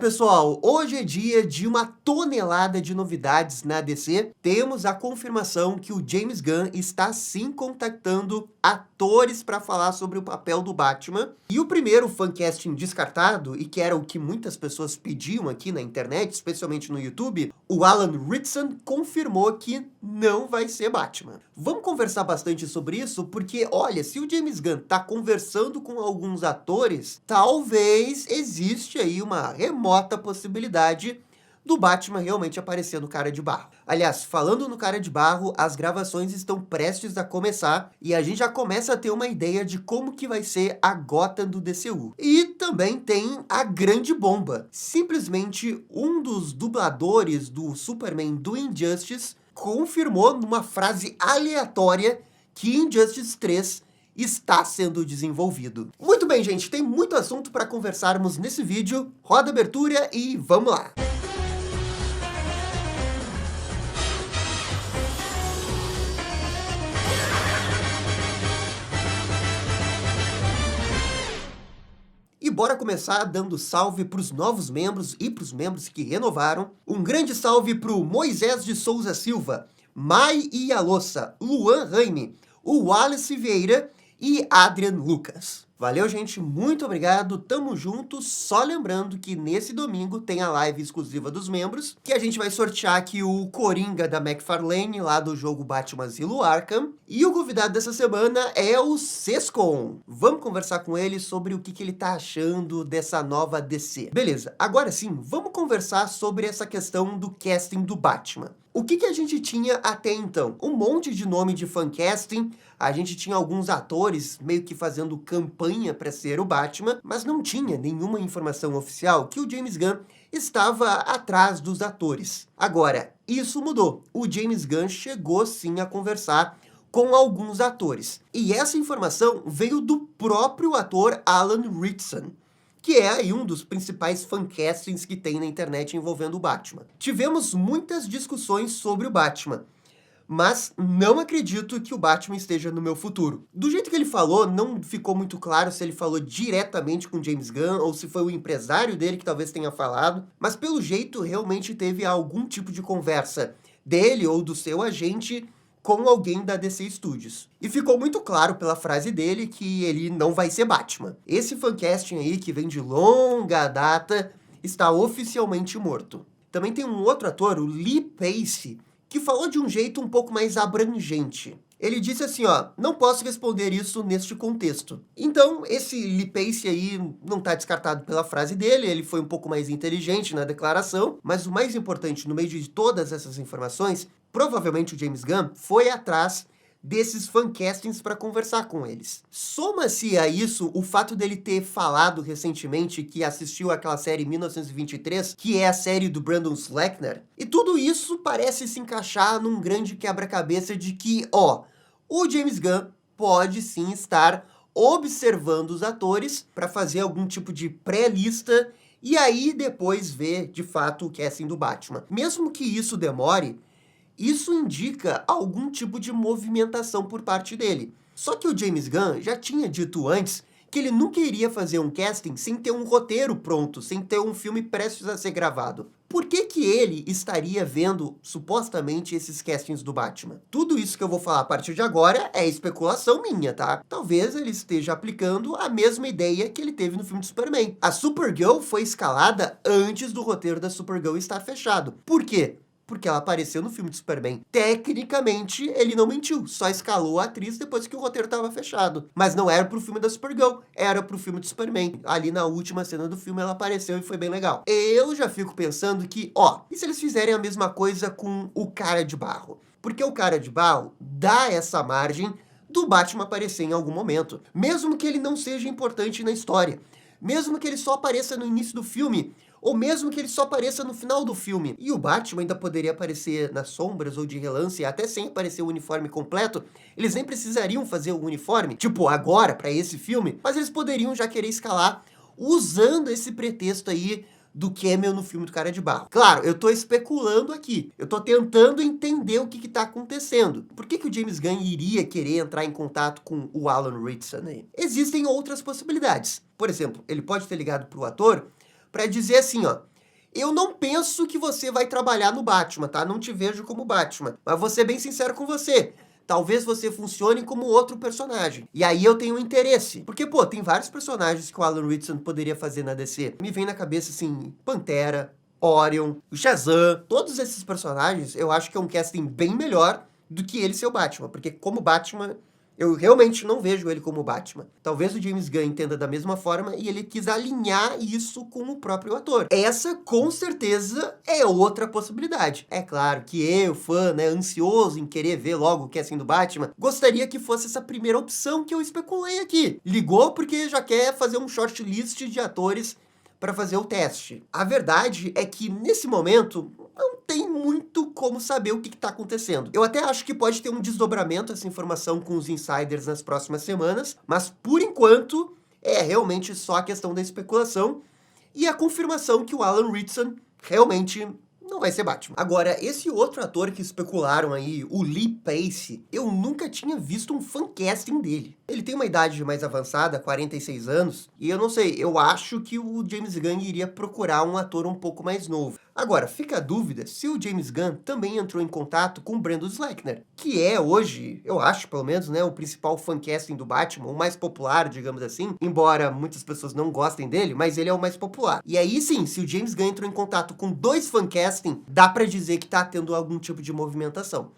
Pessoal, hoje é dia de uma tonelada de novidades na DC. Temos a confirmação que o James Gunn está sim contactando atores para falar sobre o papel do Batman. E o primeiro fancasting descartado, e que era o que muitas pessoas pediam aqui na internet, especialmente no YouTube, o Alan Ritchson confirmou que não vai ser Batman. Vamos conversar bastante sobre isso, porque, olha, se o James Gunn está conversando com alguns atores, talvez existe aí uma remota possibilidade do Batman realmente aparecer no Cara de Barro. Aliás, falando no Cara de Barro, as gravações estão prestes a começar e a gente já começa a ter uma ideia de como que vai ser a Gotham do DCU. E também tem a grande bomba. Simplesmente um dos dubladores do Superman do Injustice confirmou numa frase aleatória que Injustice 3 está sendo desenvolvido. Muito bem, gente, tem muito assunto para conversarmos nesse vídeo. Roda a abertura e vamos lá! E bora começar dando salve para os novos membros e para os membros que renovaram. Um grande salve para o Moisés de Souza Silva, Mai Ialossa, Luan Raime, o Wallace Vieira e Adrian Lucas. Valeu, gente, muito obrigado, tamo junto. Só lembrando que nesse domingo tem a live exclusiva dos membros, que a gente vai sortear aqui o Coringa da McFarlane, lá do jogo Batman Asilo Arkham. E o convidado dessa semana é o Sescon. Vamos conversar com ele sobre o que ele tá achando dessa nova DC. Beleza, agora sim, vamos conversar sobre essa questão do casting do Batman. O que a gente tinha até então? Um monte de nome de fancasting, a gente tinha alguns atores meio que fazendo campanha para ser o Batman, mas não tinha nenhuma informação oficial que o James Gunn estava atrás dos atores. Agora, isso mudou. O James Gunn chegou sim a conversar com alguns atores. E essa informação veio do próprio ator Alan Ritchson, que é aí um dos principais fancastings que tem na internet envolvendo o Batman. Tivemos muitas discussões sobre o Batman, mas não acredito que o Batman esteja no meu futuro. Do jeito que ele falou, não ficou muito claro se ele falou diretamente com James Gunn ou se foi o empresário dele que talvez tenha falado, mas pelo jeito realmente teve algum tipo de conversa dele ou do seu agente com alguém da DC Studios. E ficou muito claro pela frase dele que ele não vai ser Batman. Esse fancasting aí, que vem de longa data, está oficialmente morto. Também tem um outro ator, o Lee Pace, que falou de um jeito um pouco mais abrangente. Ele disse assim, ó, não posso responder isso neste contexto. Então, esse Lee Pace aí não está descartado pela frase dele, ele foi um pouco mais inteligente na declaração, mas o mais importante, no meio de todas essas informações, provavelmente o James Gunn foi atrás desses fancastings para conversar com eles. Soma-se a isso o fato dele ter falado recentemente que assistiu aquela série 1923, que é a série do Brandon Slackner, e tudo isso parece se encaixar num grande quebra-cabeça de que, ó, o James Gunn pode sim estar observando os atores para fazer algum tipo de pré-lista e aí depois ver, de fato, o casting do Batman. Mesmo que isso demore, isso indica algum tipo de movimentação por parte dele. Só que o James Gunn já tinha dito antes que ele nunca iria fazer um casting sem ter um roteiro pronto, sem ter um filme prestes a ser gravado. Por que ele estaria vendo, supostamente, esses castings do Batman? Tudo isso que eu vou falar a partir de agora é especulação minha, tá? Talvez ele esteja aplicando a mesma ideia que ele teve no filme de Superman. A Supergirl foi escalada antes do roteiro da Supergirl estar fechado. Por quê? Porque ela apareceu no filme de Superman. Tecnicamente, ele não mentiu, só escalou a atriz depois que o roteiro estava fechado. Mas não era pro filme da Supergirl, era pro filme de Superman. Ali na última cena do filme ela apareceu e foi bem legal. Eu já fico pensando que, ó, e se eles fizerem a mesma coisa com o Cara de Barro? Porque o Cara de Barro dá essa margem do Batman aparecer em algum momento. Mesmo que ele não seja importante na história. Mesmo que ele só apareça no início do filme, ou mesmo que ele só apareça no final do filme. E o Batman ainda poderia aparecer nas sombras ou de relance, até sem aparecer o uniforme completo. Eles nem precisariam fazer o uniforme, tipo, agora, para esse filme, mas eles poderiam já querer escalar usando esse pretexto aí do cameo no filme do Cara de Barro. Claro, eu tô especulando aqui, eu tô tentando entender o que tá acontecendo. Por que o James Gunn iria querer entrar em contato com o Alan Ritchson aí? Existem outras possibilidades. Por exemplo, ele pode ter ligado pro ator pra dizer assim, ó, eu não penso que você vai trabalhar no Batman, tá? Não te vejo como Batman. Mas vou ser bem sincero com você. Talvez você funcione como outro personagem. E aí eu tenho interesse. Porque, pô, tem vários personagens que o Alan Ritchson poderia fazer na DC. Me vem na cabeça, assim, Pantera, Orion, o Shazam. Todos esses personagens, eu acho que é um casting bem melhor do que ele ser o Batman. Porque como Batman, eu realmente não vejo ele como Batman. Talvez o James Gunn entenda da mesma forma e ele quis alinhar isso com o próprio ator. Essa, com certeza, é outra possibilidade. É claro que eu, fã, né, ansioso em querer ver logo o casting do Batman, gostaria que fosse essa primeira opção que eu especulei aqui. Ligou porque já quer fazer um shortlist de atores para fazer o teste. A verdade é que, nesse momento, não tem muito como saber o que está acontecendo. Eu até acho que pode ter um desdobramento essa informação com os insiders nas próximas semanas, mas, por enquanto, é realmente só a questão da especulação e a confirmação que o Alan Ritchson realmente não vai ser Batman. Agora, esse outro ator que especularam aí, o Lee Pace, eu nunca tinha visto um fancasting dele. Ele tem uma idade mais avançada, 46 anos, e eu não sei, eu acho que o James Gunn iria procurar um ator um pouco mais novo. Agora, fica a dúvida se o James Gunn também entrou em contato com o Brandon Slackner, que é hoje, eu acho pelo menos, né, o principal fancasting do Batman, o mais popular, digamos assim, embora muitas pessoas não gostem dele, mas ele é o mais popular. E aí sim, se o James Gunn entrou em contato com 2 fancasting, dá pra dizer que tá tendo algum tipo de movimentação.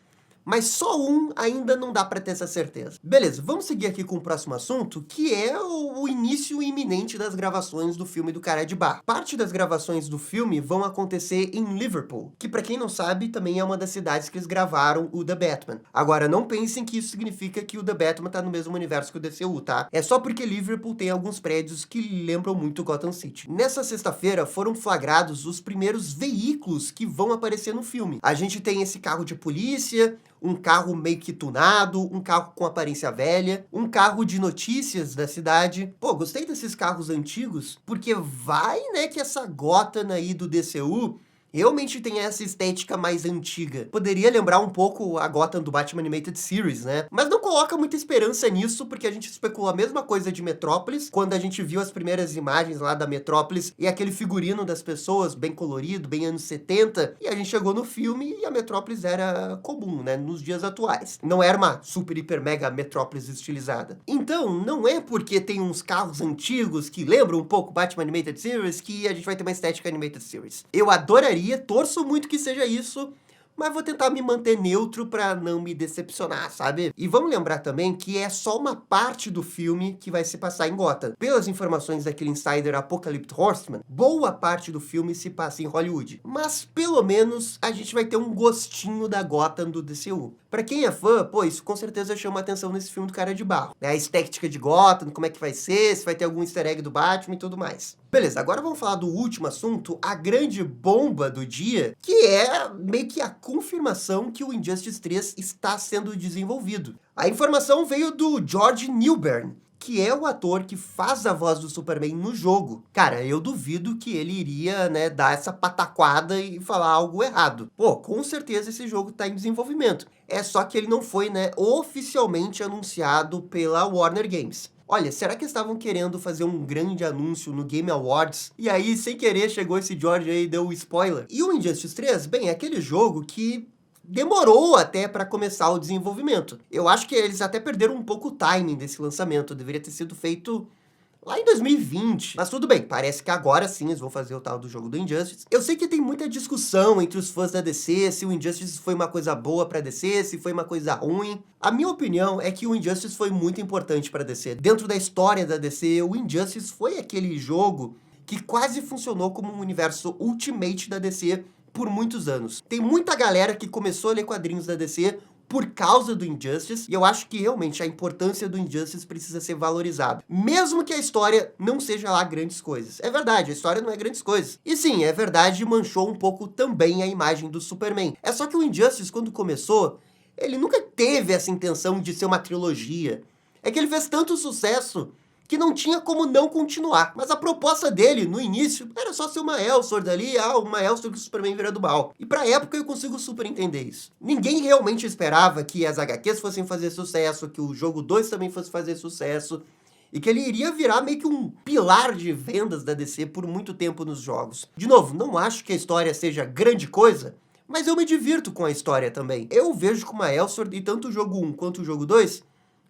Mas só um ainda não dá pra ter essa certeza. Beleza, vamos seguir aqui com o próximo assunto, que é o início iminente das gravações do filme do Cara de Barro. Parte das gravações do filme vão acontecer em Liverpool, que pra quem não sabe, também é uma das cidades que eles gravaram o The Batman. Agora, não pensem que isso significa que o The Batman tá no mesmo universo que o DCU, tá? É só porque Liverpool tem alguns prédios que lembram muito Gotham City. Nessa sexta-feira, foram flagrados os primeiros veículos que vão aparecer no filme. A gente tem esse carro de polícia, um carro meio que tunado, um carro com aparência velha, um carro de notícias da cidade. Pô, gostei desses carros antigos, porque vai, né, que essa Gotham aí do DCU realmente tem essa estética mais antiga. Poderia lembrar um pouco a Gotham do Batman Animated Series, né? Mas não coloca muita esperança nisso, porque a gente especulou a mesma coisa de Metrópolis, quando a gente viu as primeiras imagens lá da Metrópolis e aquele figurino das pessoas, bem colorido, bem anos 70, e a gente chegou no filme e a Metrópolis era comum, né, nos dias atuais. Não era uma super, hiper, mega Metrópolis estilizada. Então, não é porque tem uns carros antigos que lembram um pouco Batman Animated Series que a gente vai ter uma estética Animated Series. Eu adoraria, torço muito que seja isso, mas vou tentar me manter neutro pra não me decepcionar, sabe? E vamos lembrar também que é só uma parte do filme que vai se passar em Gotham. Pelas informações daquele insider Apocalypse Horseman, boa parte do filme se passa em Hollywood. Mas, pelo menos, a gente vai ter um gostinho da Gotham do DCU. Pra quem é fã, pô, isso com certeza chama atenção nesse filme do Cara de Barro. A estética de Gotham, como é que vai ser, se vai ter algum easter egg do Batman e tudo mais. Beleza, agora vamos falar do último assunto, a grande bomba do dia, que é meio que a confirmação que o Injustice 3 está sendo desenvolvido. A informação veio do George Newbern, que é o ator que faz a voz do Superman no jogo. Cara, eu duvido que ele iria, né, dar essa pataquada e falar algo errado. Pô, com certeza esse jogo tá em desenvolvimento. É só que ele não foi, né, oficialmente anunciado pela Warner Games. Olha, será que estavam querendo fazer um grande anúncio no Game Awards? E aí, sem querer, chegou esse George aí e deu o spoiler. E o Injustice 3, bem, é aquele jogo que demorou até para começar o desenvolvimento. Eu acho que eles até perderam um pouco o timing desse lançamento. Deveria ter sido feito lá em 2020. Mas tudo bem, parece que agora sim eles vão fazer o tal do jogo do Injustice. Eu sei que tem muita discussão entre os fãs da DC, se o Injustice foi uma coisa boa pra DC, se foi uma coisa ruim. A minha opinião é que o Injustice foi muito importante pra DC. Dentro da história da DC, o Injustice foi aquele jogo que quase funcionou como um universo Ultimate da DC por muitos anos. Tem muita galera que começou a ler quadrinhos da DC por causa do Injustice, e eu acho que realmente a importância do Injustice precisa ser valorizada. Mesmo que a história não seja lá grandes coisas. É verdade, a história não é grandes coisas. E sim, é verdade, manchou um pouco também a imagem do Superman. É só que o Injustice, quando começou, ele nunca teve essa intenção de ser uma trilogia. É que ele fez tanto sucesso que não tinha como não continuar. Mas a proposta dele, no início, era só ser uma Elseworld ali, uma Elseworld que o Superman vira do mal. E pra época eu consigo super entender isso. Ninguém realmente esperava que as HQs fossem fazer sucesso, que o jogo 2 também fosse fazer sucesso, e que ele iria virar meio que um pilar de vendas da DC por muito tempo nos jogos. De novo, não acho que a história seja grande coisa, mas eu me divirto com a história também. Eu vejo como a Elseworld, e tanto o jogo 1 quanto o jogo 2,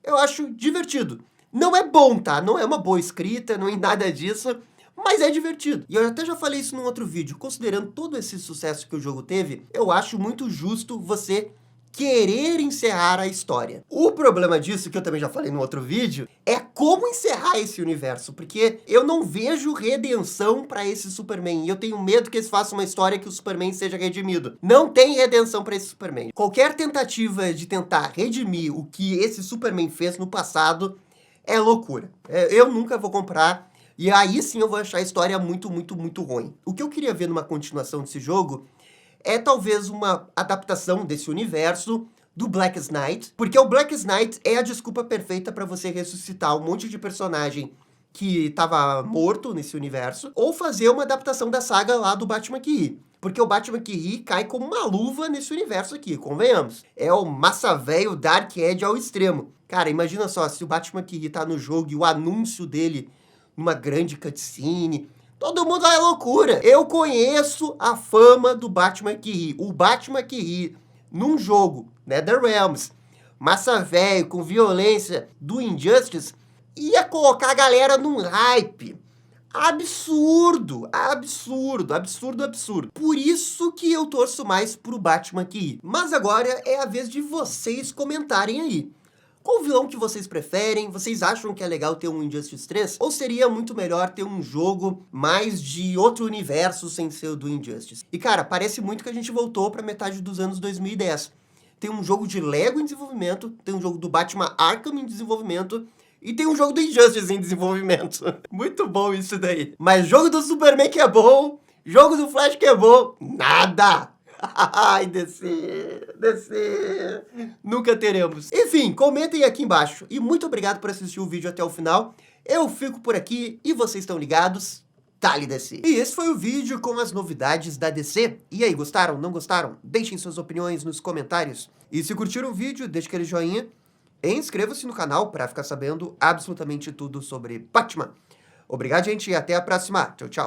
eu acho divertido. Não é bom, tá? Não é uma boa escrita, não é nada disso, mas é divertido. E eu até já falei isso num outro vídeo. Considerando todo esse sucesso que o jogo teve, eu acho muito justo você querer encerrar a história. O problema disso, que eu também já falei no outro vídeo, é como encerrar esse universo, porque eu não vejo redenção para esse Superman, e eu tenho medo que eles façam uma história que o Superman seja redimido. Não tem redenção para esse Superman. Qualquer tentativa de tentar redimir o que esse Superman fez no passado é loucura. Eu nunca vou comprar, e aí sim eu vou achar a história muito, muito, muito ruim. O que eu queria ver numa continuação desse jogo é talvez uma adaptação desse universo do Blackest Night, porque o Blackest Night é a desculpa perfeita para você ressuscitar um monte de personagem que estava morto nesse universo, ou fazer uma adaptação da saga lá do Batman que ri. Porque o Batman que ri cai como uma luva nesse universo aqui, convenhamos. É o massa velho Dark Edge ao extremo. Cara, imagina só, se o Batman que ri tá no jogo e o anúncio dele numa grande cutscene, todo mundo é loucura. Eu conheço a fama do Batman que ri. O Batman que ri num jogo, NetherRealms, massa velho, com violência do Injustice, ia colocar a galera num hype. Absurdo, absurdo, absurdo, absurdo. Por isso que eu torço mais pro Batman que ri. Mas agora é a vez de vocês comentarem aí. Qual vilão que vocês preferem? Vocês acham que é legal ter um Injustice 3? Ou seria muito melhor ter um jogo mais de outro universo sem ser o do Injustice? E cara, parece muito que a gente voltou pra metade dos anos 2010. Tem um jogo de Lego em desenvolvimento, tem um jogo do Batman Arkham em desenvolvimento, e tem um jogo do Injustice em desenvolvimento. Muito bom isso daí. Mas jogo do Superman que é bom, jogo do Flash que é bom, nada! Ai, DC, nunca teremos. Enfim, comentem aqui embaixo. E muito obrigado por assistir o vídeo até o final. Eu fico por aqui e vocês estão ligados. Dale DC. E esse foi o vídeo com as novidades da DC. E aí, gostaram? Não gostaram? Deixem suas opiniões nos comentários. E se curtiram o vídeo, deixe aquele joinha. E inscreva-se no canal para ficar sabendo absolutamente tudo sobre Batman. Obrigado, gente, e até a próxima. Tchau, tchau.